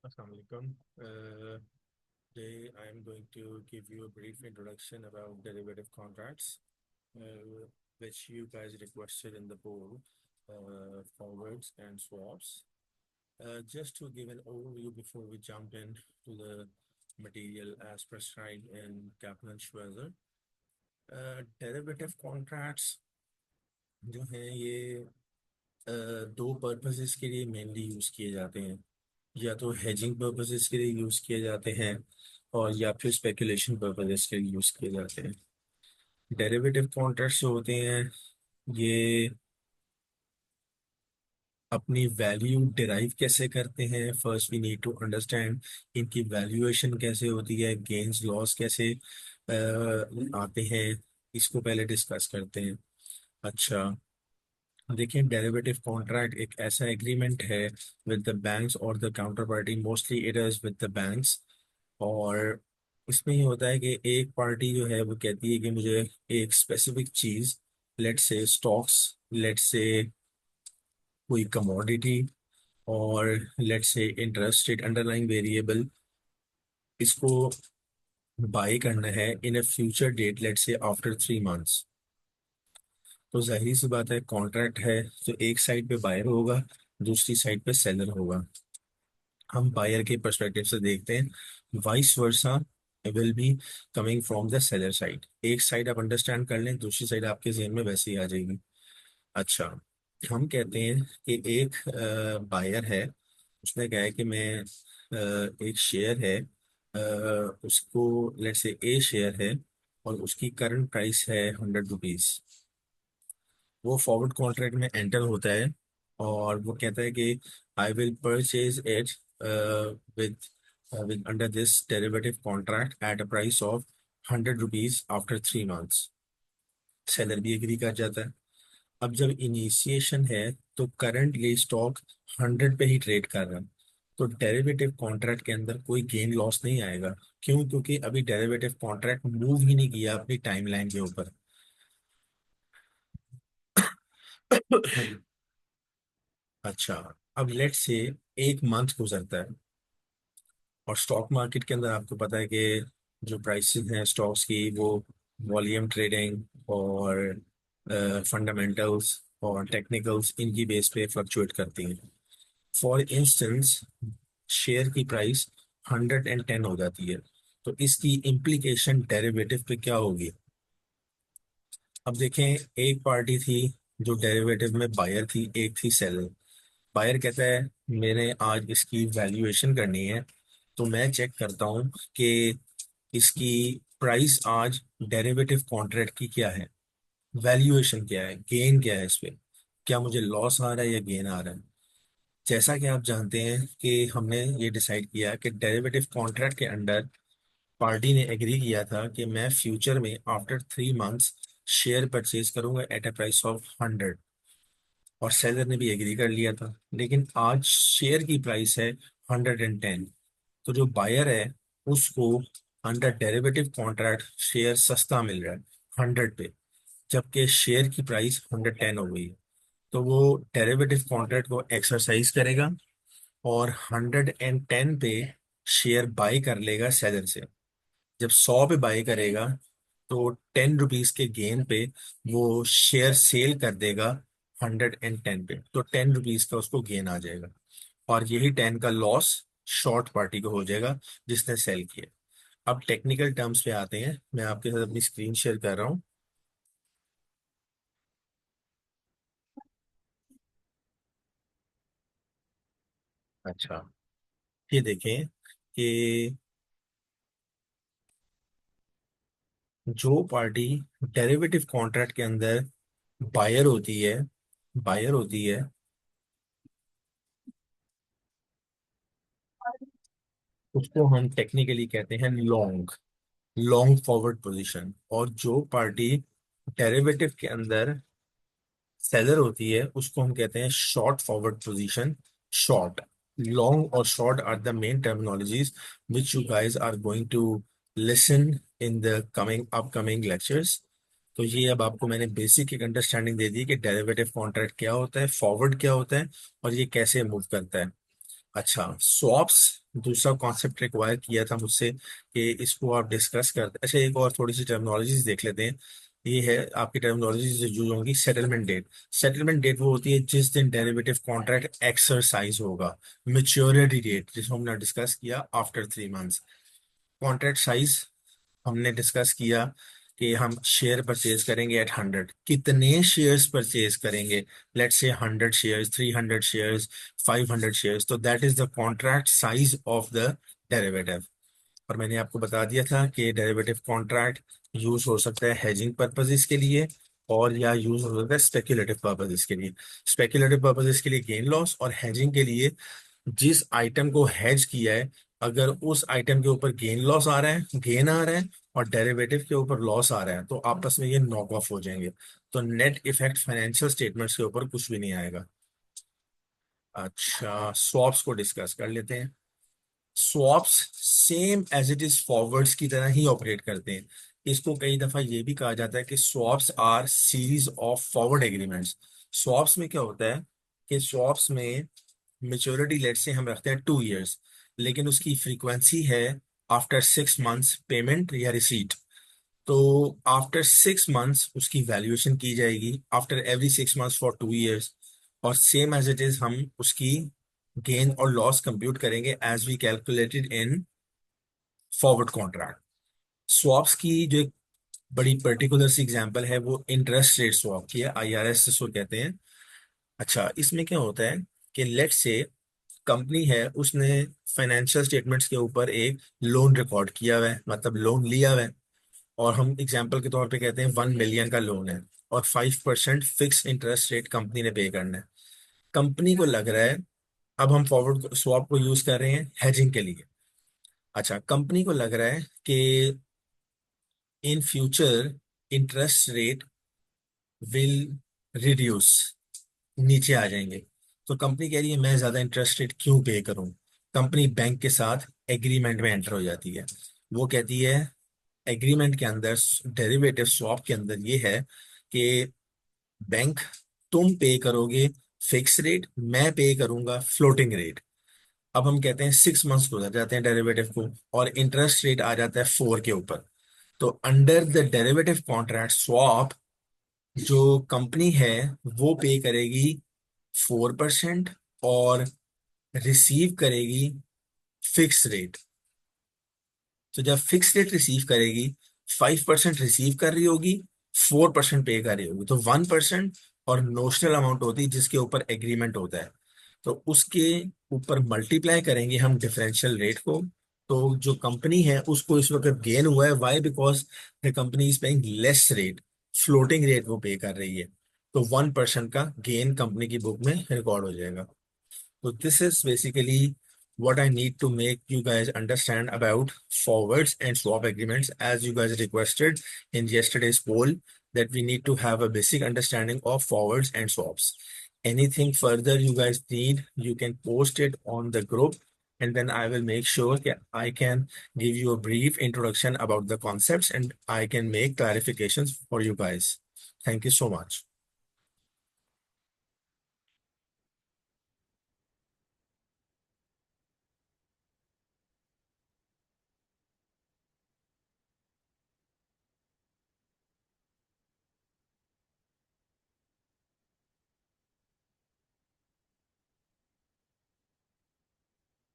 Assalamu alaikum. Today I am going to give you a brief introduction about derivative contracts, which you guys requested in the poll, forwards and swaps. Just to give an overview before we jump in to the material as prescribed in Kaplan-Schweizer. Derivative contracts जो हैं ये दो purposes के लिए mainly use किए जाते हैं। या तो हेजिंग पर्पसेस के लिए यूज़ किए जाते हैं और या फिर स्पेकुलेशन पर्पसेस के लिए यूज़ किए जाते हैं। डेरिवेटिव कॉन्ट्रैक्ट्स जो होते हैं ये अपनी वैल्यू डिराइव कैसे करते हैं, first we need to understand इनकी वैल्यूएशन कैसे होती है, गेन्स लॉस कैसे आते हैं, इसको पहले डिस्कस करते हैं। अच्छा, देखिए डेरिवेटिव कॉन्ट्रैक्ट एक ऐसा एग्रीमेंट है विद द बैंक्स और the counter party, mostly it is with the banks. और इसमें ये होता है कि एक पार्टी जो है वो कहती है कि मुझे एक स्पेसिफिक चीज, let's say stocks, let's say कोई कमोडिटी, और let's say interest rate underlying variable, इसको बाई करना है in a future date, let's say after 3 months. तो जाहिर सी बात है कॉन्ट्रैक्ट है तो एक साइड पे बायर होगा, दूसरी साइड पे सेलर होगा। हम बायर के पर्सपेक्टिव से देखते हैं, vice versa will be coming from the seller side. एक साइड आप अंडरस्टैंड कर लें, दूसरी साइड आपके जेहन में वैसे ही आ जाएगी। अच्छा, हम कहते हैं कि एक बायर है, उसने कहा है कि मैं एक शेयर है, उसको लेट्स से ए शेयर है और उसकी करंट प्राइस है 100 रुपीज। वो फॉरवर्ड कॉन्ट्रैक्ट में एंटर होता है और वो कहता है कि I will purchase it with with under this derivative contract at a price of 100 rupees after 3 months. Seller भी एग्री कर जाता है। अब जब इनिशिएशन है तो करंटली स्टॉक 100 पे ही ट्रेड कर रहा है, तो डेरिवेटिव कॉन्ट्रैक्ट के अंदर कोई गेन लॉस नहीं आएगा। क्यों? क्योंकि अभी डेरिवेटिव कॉन्ट्रैक्ट मूव ही नहीं किया अपनी टाइमलाइन के ऊपर। अच्छा, अब लेट्स से एक मंथ गुजरता है और स्टॉक मार्केट के अंदर आपको पता है कि जो प्राइसेस हैं स्टॉक्स की वो वॉल्यूम ट्रेडिंग और फंडामेंटल्स और टेक्निकल्स इनकी बेस पे फ्लक्चुएट करती हैं। फॉर इंस्टेंस, शेयर की प्राइस 110 हो जाती है, तो इसकी इम्प्लीकेशन डेरिवेटिव पे क्या होगी? अब देखें, एक पार्टी थी जो डेरिवेटिव में बायर थी, एक थी सेलर। बायर कहता है मैंने आज इसकी वैल्यूएशन करनी है, तो मैं चेक करता हूँ कि इसकी प्राइस आज डेरिवेटिव कॉन्ट्रैक्ट की क्या है, वैल्यूएशन क्या है, गेन क्या है, इस पे क्या मुझे लॉस आ रहा है या गेन आ रहा है। जैसा कि आप जानते हैं कि हमने ये डिसाइड किया कि डेरिवेटिव कॉन्ट्रैक्ट के अंडर पार्टी ने एग्री किया था कि मैं फ्यूचर में आफ्टर 3 मंथ्स शेयर परचेज करूंगा एट अ प्राइस ऑफ 100, और सेलर ने भी एग्री कर लिया था। लेकिन आज शेयर की प्राइस है 110, तो जो बायर है उसको अंडर डेरिवेटिव कॉन्ट्रैक्ट शेयर सस्ता मिल रहा है 100 पे, जबकि शेयर की प्राइस 110 हो गई है। तो वो डेरिवेटिव कॉन्ट्रैक्ट को एक्सरसाइज करेगा और 110 पे शेयर बाई कर लेगा सेलर से। जब 100 पे बाई करेगा तो 10 रुपीज के गेन पे वो शेयर सेल कर देगा 110 पे, तो 10 रुपीज का उसको गेन आ जाएगा। और यही 10 का लॉस शॉर्ट पार्टी को हो जाएगा जिसने सेल किया। अब टेक्निकल टर्म्स पे आते हैं, मैं आपके साथ अपनी स्क्रीन शेयर कर रहा हूँ। अच्छा, ये देखें कि जो पार्टी डेरिवेटिव कॉन्ट्रैक्ट के अंदर बायर होती है, बायर होती है, उसको हम टेक्निकली कहते हैं लॉन्ग, लॉन्ग फॉरवर्ड पोजीशन। और जो पार्टी डेरिवेटिव के अंदर सेलर होती है उसको हम कहते हैं short forward position, short. Long और short are the main terminologies which you guys are going to listen in the coming upcoming lectures. तो ये अब आपको मैंने बेसिक एक अंडरस्टैंडिंग दे दी कि डेरिवेटिव कॉन्ट्रैक्ट क्या होता है, फॉरवर्ड क्या होता है और ये कैसे मूव करता है। अच्छा, स्वॉप्स दूसरा कॉन्सेप्ट रिक्वायर किया था मुझसे कि इसको आप डिस्कस कर। अच्छा, एक और थोड़ी सी टर्मिनोलॉजीज देख लेते हैं। ये है आपकी टर्मिनोलॉजी जो होंगी, सेटलमेंट डेट। सेटलमेंट डेट वो होती है जिस दिन डेरिवेटिव कॉन्ट्रैक्ट एक्सरसाइज होगा। मेच्योरिटी डेट जिसको हमने डिस्कस किया आफ्टर 3 मंथ्स। कॉन्ट्रैक्ट साइज हमने डिस्कस किया कि हम शेयर परचेज करेंगे एट 100। कितने शेयर्स परचेज करेंगे? Let's say 100 shares, 300 shares, 500 shares. तो that is the contract size of the derivative. और मैंने आपको बता दिया था कि डेरिवेटिव कॉन्ट्रैक्ट यूज हो सकता है हेजिंग पर्पजेस के लिए, और या यूज हो सकता है स्पेक्युलेटिव पर्पजेस के लिए। स्पेक्युलेटिव पर्पजेस के लिए गेन लॉस, और हेजिंग के लिए जिस आइटम को हेज किया है, अगर उस आइटम के ऊपर गेन लॉस आ रहा है, गेन आ रहा है, और डेरिवेटिव के ऊपर लॉस आ रहा है, तो आपस में ये नॉक ऑफ हो जाएंगे। तो नेट इफेक्ट फाइनेंशियल स्टेटमेंट्स के ऊपर कुछ भी नहीं आएगा। अच्छा, स्वॉप्स को डिस्कस कर लेते हैं। Swaps same as it is forwards की तरह ही ऑपरेट करते हैं। इसको कई दफा ये भी कहा जाता है कि swaps R series of forward agreements. Swaps में क्या होता है कि स्वॉप्स में मेच्योरिटी लेट से हम रखते हैं 2 इयर्स, लेकिन उसकी फ्रीक्वेंसी है आफ्टर 6 मंथ्स पेमेंट या रिसीट। तो आफ्टर 6 मंथ्स उसकी वैल्यूएशन की जाएगी, after every 6 months for 2 years. और सेम एज इट इज हम उसकी गेन और लॉस कंप्यूट करेंगे as we calculated in forward contract. Swaps की जो एक बड़ी पर्टिकुलर सी एग्जांपल है वो इंटरेस्ट रेट स्वॉप की है, IRS जिसको कहते हैं। अच्छा, इसमें क्या होता है कि लेट से कंपनी है, उसने फाइनेंशियल स्टेटमेंट्स के ऊपर एक लोन रिकॉर्ड किया हुआ है, मतलब लोन लिया हुआ है। और हम एग्जांपल के तौर पे कहते हैं 1 मिलियन का लोन है, और 5% फिक्स इंटरेस्ट रेट कंपनी ने पे करना है। कंपनी को लग रहा है, अब हम फॉरवर्ड स्वैप को यूज कर रहे हैं हेजिंग के लिए। अच्छा, कंपनी को लग रहा है कि in future interest rate will reduce, नीचे आ जाएंगे। तो कंपनी कह रही है मैं ज्यादा इंटरेस्ट रेट क्यों पे करूं। कंपनी बैंक के साथ एग्रीमेंट में एंटर हो जाती है। वो कहती है, एग्रीमेंट के अंदर, डेरिवेटिव स्वैप के अंदर ये है कि बैंक, तुम पे करोगे फिक्स रेट, मैं पे करूंगा फ्लोटिंग रेट। अब हम कहते हैं 6 मंथ्स गुजर जाते हैं डेरिवेटिव को, और इंटरेस्ट रेट आ जाता है 4 के ऊपर। तो under the derivative contract swap, जो कंपनी है वो पे करेगी 4%, और रिसीव करेगी फिक्स रेट। तो जब फिक्स रेट रिसीव करेगी, 5% रिसीव कर रही होगी, 4% पे कर रही होगी, तो 1%। और नोशनल अमाउंट होती है जिसके ऊपर एग्रीमेंट होता है, तो उसके ऊपर मल्टीप्लाई करेंगे हम डिफरेंशियल रेट को। तो जो कंपनी है उसको इस वक्त गेन हुआ है, why? Because the company is paying less rate, floating rate वो पे कर रही है। तो 1% का गेन कंपनी की बुक में रिकॉर्ड हो जाएगा। So this is basically what I need to make you guys understand about forwards and swap agreements, as you guys requested in yesterday's poll, that we need to have a basic understanding of forwards and swaps. Anything further you guys need, you can post it on the group, and then I will make sure that I can give you a brief introduction about the concepts, and I can make clarifications for you guys. Thank you so much.